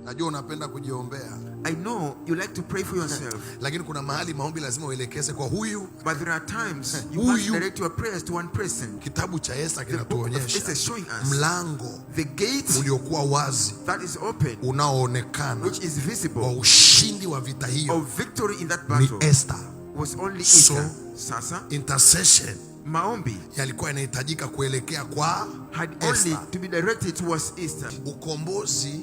Najua unapenda kujiombea. I know you like to pray for yourself. Lakini kuna mahali maombi lazima uelekeze kwa huyu. But there are times you must direct your prayers to one person. Kitabu cha Esta kinatuonyesha mlango the gate uliokuwa wazi, that is open, unaoonekana, which is visible, wa ushindi wa vita hiyo, of victory in that battle, ni Esta. Was only Esther. Sasa intercession maombi yalikuwa yanahitajika kuelekea kwa had only to be directed towards Esther. Ukombozi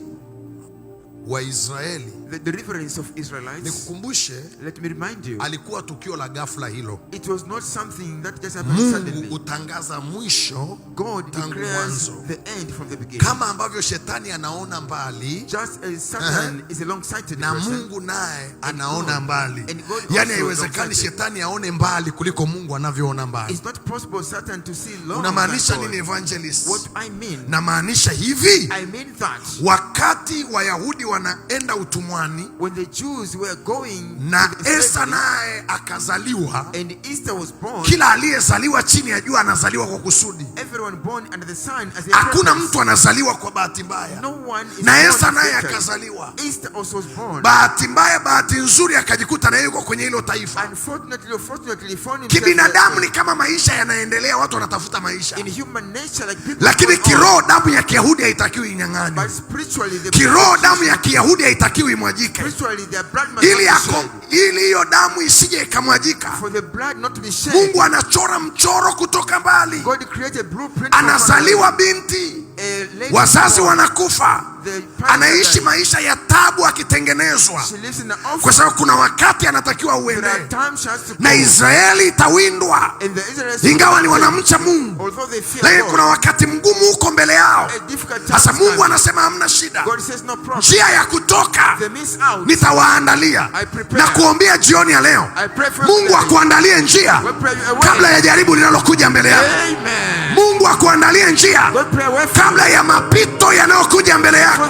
wa Israeli, the deliverance of Israelites, nikukumbushe, let me remind you, alikuwa tukio la ghafla hilo. It was not something that just happened suddenly. Mungu utangaza mwisho, God declares the end from the beginning. Kama ambavyo shetani anaona mbali, just as Satan is a long-sighted na person, Mungu naye anaona mbali. Yani haiwezekani shetani aone mbali kuliko Mungu anavyoona mbali. It's not possible Satan to see long. Unamaanisha nini evangelist? What I mean, namaanisha hivi, I mean that wakati Wayahudi wanaenda utumwani, when the Jews were going, na Esta naye akazaliwa, and Esther was born, kila aliyezaliwa chini ya jua anazaliwa kwa kusudi. Everyone born under the sun as a hakuna mtu anazaliwa kwa bahati mbaya. No one is na Esta naye akazaliwa. Esther also was born. Bahati mbaya, bahati nzuri, akajikuta na yuko kwenye hilo taifa. Unfortunately, kibinadamu ni kama maisha yanaendelea, watu wanatafuta maisha. In human nature, like people, lakini kiroho damu ya Kiyahudi haitakiwi inyang'anywe. Kiroho damu ya Kiyahudi haitakiwi imwajike, ili hiyo damu isije ikamwajika. Mungu anachora mchoro kutoka mbali. Anazaliwa binti, wazazi wanakufa, anaishi maisha ya tabu akitengenezwa, kwa sababu kuna wakati anatakiwa uende. Na Israeli itawindwa, ingawa ni wanamcha Mungu, lakini kuna wakati mgumu uko mbele yao. Sasa Mungu anasema hamna shida, njia ya kutoka nitawaandalia. Na kuombea jioni ya leo, Mungu akuandalie njia kabla ya jaribu linalokuja mbele yako. Mungu akuandalie njia kabla ya mapito yanayokuja mbele yako.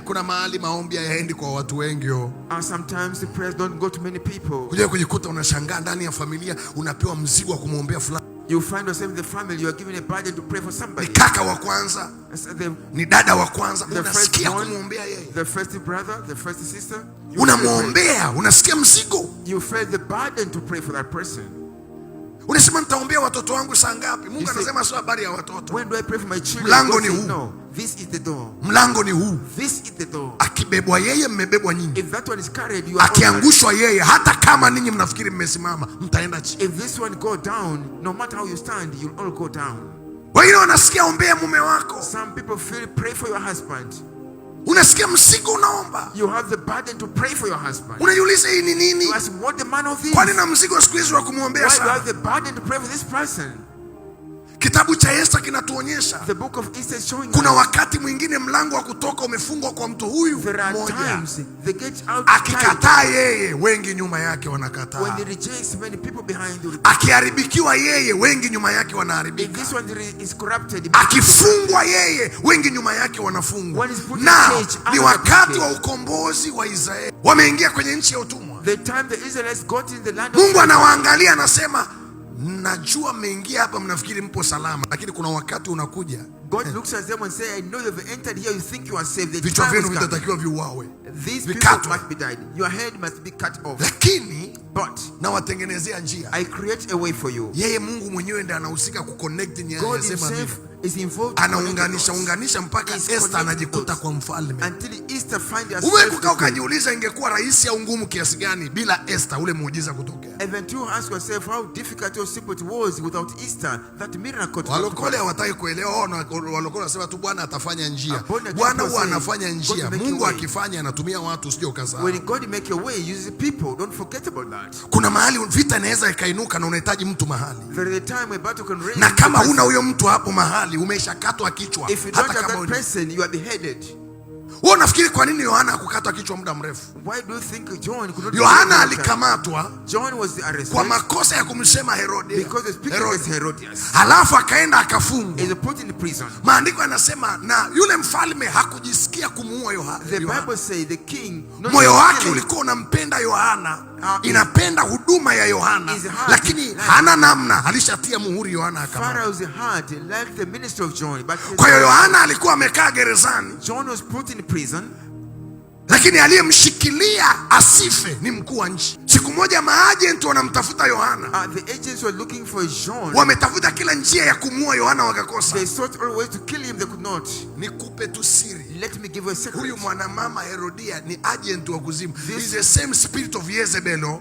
Kuna mahali maombi hayaendi kwa watu wengi. Sometimes the prayers don't go to many people. Kuja kujikuta unashangaa ndani ya familia unapewa mzigo wa kumwombea fulani. You find yourself in the family, you are given a burden to pray for somebody. Ni kaka wa kwanza, ni dada wa kwanza, unasikia kumwombea yeye. The first brother, the first sister, unamwombea, unasikia mzigo. You feel the burden to pray for that person. Unasema nitaombea watoto wangu saa ngapi? Mungu anasema sio habari ya watoto. When do I pray for my children? Mlango ni huu. No, this is the door. Mlango ni huu. This is the door. Akibebwa yeye, mmebebwa nyinyi. If that one is carried, you are. Akiangushwa yeye, hata kama ninyi mnafikiri mmesimama, mtaenda chini. If this one go down, no matter how you stand, you'll all go down. Wengine wanasikia ombea mume wako. Some people feel pray for your husband. Unasikia mzigo unaomba. You have the burden to pray for your husband. Unajiuliza hii ni nini? You ask, what the man of this? Kwani na mzigo siku hizi wa kumwombea sana? Why you have the burden to pray for this person? Kitabu cha Esta kinatuonyesha the book of Esther is showing kuna wakati mwingine mlango wa kutoka umefungwa kwa mtu huyu mmoja. Akikataa yeye, wengi nyuma yake wanakataa. When he rejects, many people behind him. Akiharibikiwa yeye, wengi nyuma yake wanaharibika. If this one is corrupted, akifungwa yeye, wengi nyuma yake wanafungwa. Na ni wakati wa ukombozi wa Israeli. Wameingia kwenye nchi ya utumwa. The time the Israelites got in the land, Mungu anawaangalia anasema, najua mmeingia hapa mnafikiri mpo salama, lakini kuna wakati unakuja. God looks at them and say, I know you've entered here, you think you are safe. Vichwa vyenu vitatakiwa viuawe. These people must be died. Your head must be cut off. Lakini but na watengenezea njia. I create a way for you. Yeye Mungu mwenyewe ndiye anahusika kuconnect nyaya. God himself is involved. Anaunganisha mpaka Esther anajikuta kwa mfalme. Until Esther find herself. Umekuwa ukajiuliza ingekuwa rahisi au ngumu kiasi gani bila Esther ule muujiza kutokea. Even you ask yourself how difficult or simple it was without Esther, that miracle. Walokole hawataki kuelewa. Walokole wanasema tu Bwana atafanya njia. Bwana huwa anafanya njia. Mungu akifanya anatumia watu, usije ukasahau. When God make a way, uses people. Don't forget about that. Kuna mahali vita inaweza ikainuka na unahitaji mtu mahali. There is a time a battle can raise. Na kama huna huyo mtu hapo mahali, umeshakatwa kichwa. If you don't have that person, you are beheaded. Wewe unafikiri kwa nini Yohana hakukatwa kichwa muda mrefu? Why do you think John could not? Yohana alikamatwa. John was arrested kwa makosa ya kumsema Herode. Because the speaking was Herodias. Halafu akaenda akafungwa. He was put in prison. Maandiko yanasema na yule mfalme hakujisikia kumuua Yohana. The Bible says the king, moyo wake ulikuwa unampenda Yohana inapenda huduma ya Yohana, lakini hana namna, alishatia muhuri Yohana akamata. Pharaoh's heart liked the ministry of John, but kwa hiyo Yohana alikuwa amekaa gerezani. John was put in prison, lakini aliyemshikilia asife ni mkuu wa nchi. Siku moja maagenti wanamtafuta Yohana. The agents were looking for John. Wametafuta kila njia ya kumuua Yohana wakakosa. They sought all ways to kill him, they could not. Nikupe tu siri. Let me give you a secret. Huyu mwanamama Herodia ni agent wa kuzimu. Is the same spirit of Jezebel.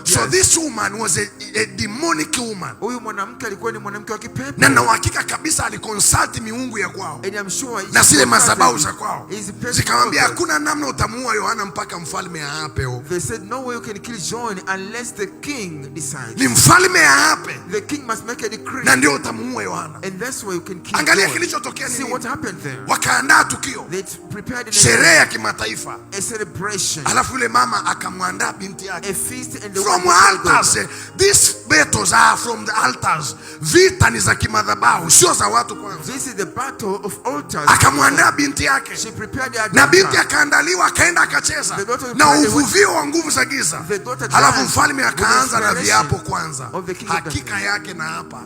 So this woman was a demonic woman. Huyu mwanamke alikuwa ni mwanamke wa kipepo. Na na uhakika kabisa aliconsult miungu ya kwao. And I'm sure na zile madhabahu za kwao. Zikamwambia hakuna namna utamuua Yohana mpaka mfalme aape. They said no way you can kill John unless the king decides. Ni mfalme aape. The king must make a decree. Na ndio utamuua Yohana. And that's why you can kill. Angalia kilichotokea nini. See what happened there. Wakaandaa tukio. They prepared sherehe ya kimataifa. A celebration. Alafu yule mama akamwandaa binti yake. A feast and the from altars. These battles are from the altars. Vita ni za kimadhabahu, sio za watu kwanza. This is the battle of altars. Akamwandaa binti yake. She prepared her na binti akaandaliwa, akaenda akacheza na uvuvio wa nguvu za giza. Halafu mfalme akaanza na viapo kwanza. Hakika yake na hapa,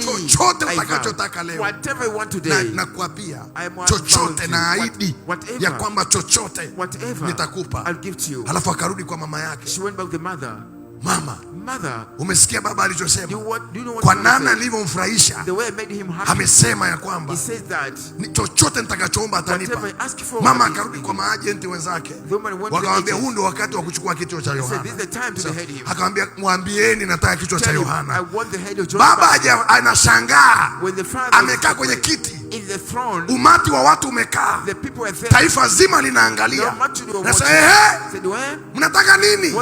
chochote utakachotaka leo na kuapia, chochote na ahidi ya kwamba chochote nitakupa. Halafu akarudi kwa mama yake. She went back to the mother. Mother, umesikia baba alichosema? Kwa namna nilivyomfurahisha, amesema ya kwamba chochote nitakachoomba atanipa. Mama akarudi kwa maagenti wenzake, wakamwambia huu ndio wakati wa kuchukua kichwa cha Yohana. Akamwambia mwambieni nataka kichwa cha Yohana. Baba anashangaa, amekaa kwenye kiti, umati wa watu umekaa, taifa zima linaangalia. Sasa mnataka nini?